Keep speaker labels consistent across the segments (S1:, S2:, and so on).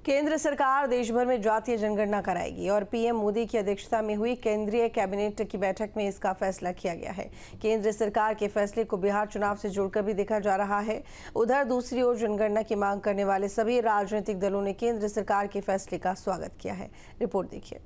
S1: केंद्र सरकार देश भर में जातीय जनगणना कराएगी और पीएम मोदी की अध्यक्षता में हुई केंद्रीय कैबिनेट की बैठक में इसका फैसला किया गया है। केंद्र सरकार के फैसले को बिहार चुनाव से जोड़कर भी देखा जा रहा है। उधर दूसरी ओर जनगणना की मांग करने वाले सभी राजनीतिक दलों ने केंद्र सरकार के फैसले का स्वागत किया है। रिपोर्ट देखिए।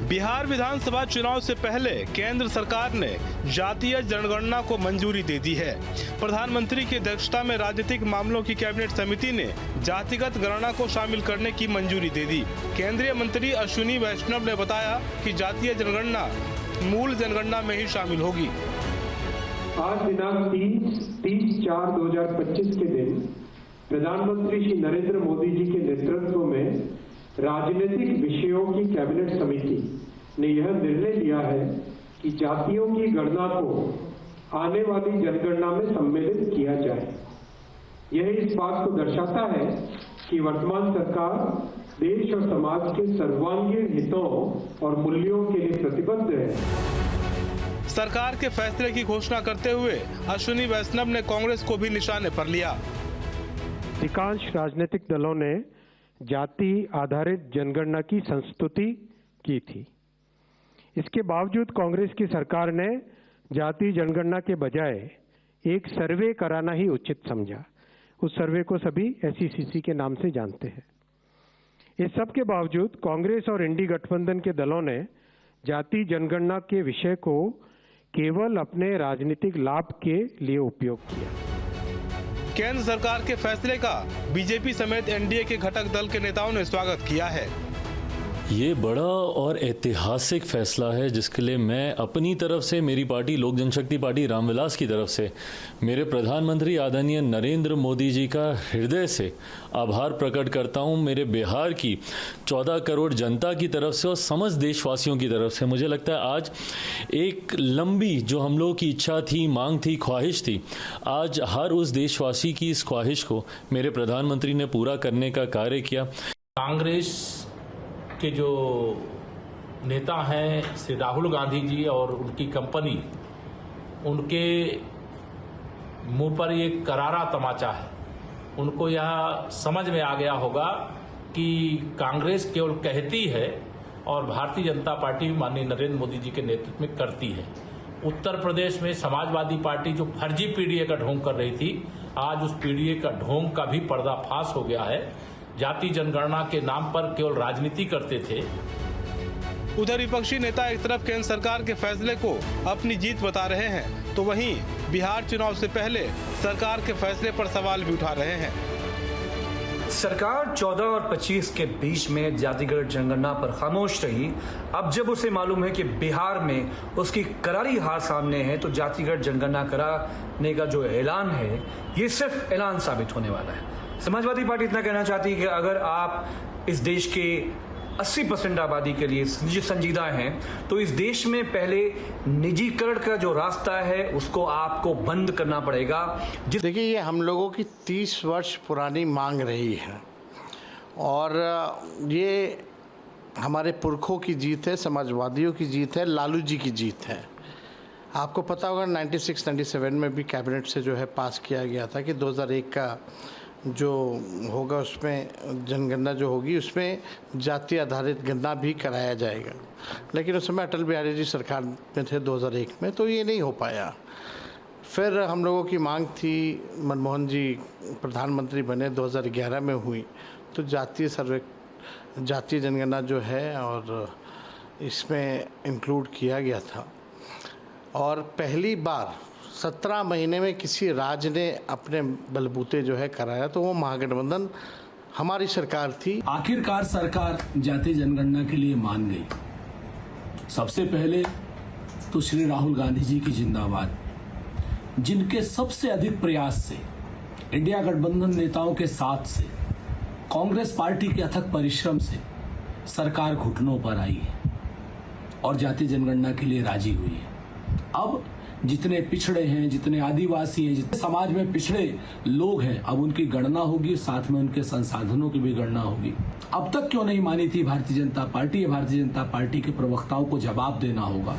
S2: बिहार विधानसभा चुनाव से पहले केंद्र सरकार ने जातीय जनगणना को मंजूरी दे दी है। प्रधानमंत्री की अध्यक्षता में राजनीतिक मामलों की कैबिनेट समिति ने जातिगत गणना को शामिल करने की मंजूरी दे दी। केंद्रीय मंत्री अश्विनी वैष्णव ने बताया कि जातीय जनगणना मूल जनगणना में ही शामिल होगी।
S3: आज दिनांक 30/4/2025 के दिन प्रधानमंत्री श्री नरेंद्र मोदी जी के नेतृत्व में राजनीतिक विषयों की कैबिनेट समिति ने यह निर्णय लिया है कि जातियों की गणना को आने वाली जनगणना में सम्मिलित किया जाए। यह इस बात को दर्शाता है कि वर्तमान सरकार देश और समाज के सर्वांगीण हितों और मूल्यों के लिए प्रतिबद्ध है।
S2: सरकार के फैसले की घोषणा करते हुए अश्विनी वैष्णव ने कांग्रेस को भी निशाने पर लिया।
S4: अधिकांश राजनीतिक दलों ने जाति आधारित जनगणना की संस्तुति की थी। इसके बावजूद कांग्रेस की सरकार ने जाति जनगणना के बजाय एक सर्वे कराना ही उचित समझा। उस सर्वे को सभी SECC के नाम से जानते हैं। इस सब के बावजूद कांग्रेस और इंडी गठबंधन के दलों ने जाति जनगणना के विषय को केवल अपने राजनीतिक लाभ के लिए उपयोग किया।
S2: केंद्र सरकार के फैसले का बीजेपी समेत एनडीए के घटक दल के नेताओं ने स्वागत किया है।
S5: ये बड़ा और ऐतिहासिक फैसला है जिसके लिए मैं अपनी तरफ से, मेरी पार्टी लोक जनशक्ति पार्टी रामविलास की तरफ से, मेरे प्रधानमंत्री आदरणीय नरेंद्र मोदी जी का हृदय से आभार प्रकट करता हूं। मेरे बिहार की 14 करोड़ जनता की तरफ से और समस्त देशवासियों की तरफ से मुझे लगता है आज एक लंबी जो हम लोगों की इच्छा थी, मांग थी, ख्वाहिश थी, आज हर उस देशवासी की इस ख्वाहिश को मेरे प्रधानमंत्री ने पूरा करने का कार्य किया।
S6: कांग्रेस के जो नेता हैं श्री राहुल गांधी जी और उनकी कंपनी, उनके मुंह पर एक करारा तमाचा है। उनको यह समझ में आ गया होगा कि कांग्रेस केवल कहती है और भारतीय जनता पार्टी माननीय नरेंद्र मोदी जी के नेतृत्व में करती है। उत्तर प्रदेश में समाजवादी पार्टी जो फर्जी पीडीए का ढोंग कर रही थी, आज उस पीडीए का ढोंग का भी पर्दाफाश हो गया है। जाति जनगणना के नाम पर केवल राजनीति करते थे।
S2: उधर विपक्षी नेता एक तरफ केंद्र सरकार के फैसले को अपनी जीत बता रहे हैं, तो वहीं बिहार चुनाव से पहले सरकार के फैसले पर सवाल भी उठा रहे हैं।
S7: सरकार 14 और 25 के बीच में जातिगत जनगणना पर खामोश रही। अब जब उसे मालूम है कि बिहार में उसकी करारी हार सामने है, तो जातिगत जनगणना कराने का जो ऐलान है, ये सिर्फ ऐलान साबित होने वाला है। समाजवादी पार्टी इतना कहना चाहती है कि अगर आप इस देश के 80% आबादी के लिए संजीदा हैं, तो इस देश में पहले निजीकरण का जो रास्ता है उसको आपको बंद करना पड़ेगा।
S8: देखिए, ये हम लोगों की 30 वर्ष पुरानी मांग रही है और ये हमारे पुरखों की जीत है, समाजवादियों की जीत है, लालू जी की जीत है। आपको पता होगा 96-97 में भी कैबिनेट से जो है पास किया गया था कि 2001 का जो होगा उसमें जनगणना जो होगी उसमें जाति आधारित गणना भी कराया जाएगा। लेकिन उस समय अटल बिहारी जी सरकार में थे 2001 में, तो ये नहीं हो पाया। फिर हम लोगों की मांग थी, मनमोहन जी प्रधानमंत्री बने 2011 में हुई, तो जातीय जनगणना जो है और इसमें इंक्लूड किया गया था। और पहली बार 17 महीने में किसी राज्य ने अपने बलबूते जो है कराया, तो वो महागठबंधन हमारी सरकार थी।
S9: आखिरकार सरकार जातीय जनगणना के लिए मान गई। सबसे पहले तो श्री राहुल गांधी जी की जिंदाबाद, जिनके सबसे अधिक प्रयास से, इंडिया गठबंधन नेताओं के साथ से, कांग्रेस पार्टी के अथक परिश्रम से सरकार घुटनों पर आई है और जातीय जनगणना के लिए राजी हुई है। अब जितने पिछड़े हैं, जितने आदिवासी हैं, जितने समाज में पिछड़े लोग हैं, अब उनकी गणना होगी, साथ में उनके संसाधनों की भी गणना होगी। अब तक क्यों नहीं मानी थी भारतीय जनता पार्टी? भारतीय जनता पार्टी के प्रवक्ताओं को जवाब देना होगा।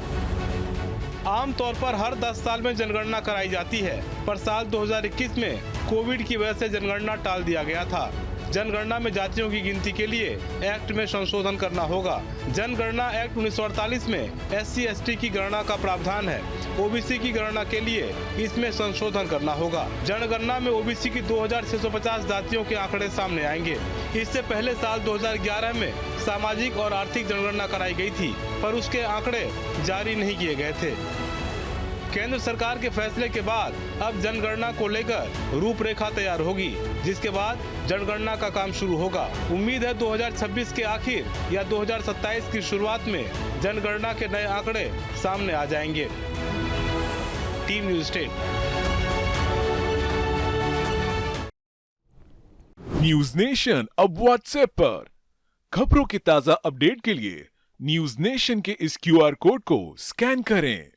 S2: आमतौर पर हर 10 साल में जनगणना कराई जाती है, पर साल 2021 में कोविड की वजह से जनगणना टाल दिया गया था। जनगणना में जातियों की गिनती के लिए एक्ट में संशोधन करना होगा। जनगणना एक्ट 1948 में SC/ST की गणना का प्रावधान है। OBC की गणना के लिए इसमें संशोधन करना होगा। जनगणना में OBC की 2650 जातियों के आंकड़े सामने आएंगे। इससे पहले साल 2011 में सामाजिक और आर्थिक जनगणना कराई गई थी, पर उसके आंकड़े जारी नहीं किए गए थे। केंद्र सरकार के फैसले के बाद अब जनगणना को लेकर रूपरेखा तैयार होगी, जिसके बाद जनगणना का काम शुरू होगा। उम्मीद है 2026 के आखिर या 2027 की शुरुआत में जनगणना के नए आंकड़े सामने आ जाएंगे। Team news state.
S10: News nation अब व्हाट्सएप पर खबरों के ताजा अपडेट के लिए न्यूज नेशन के इस QR कोड को स्कैन करें।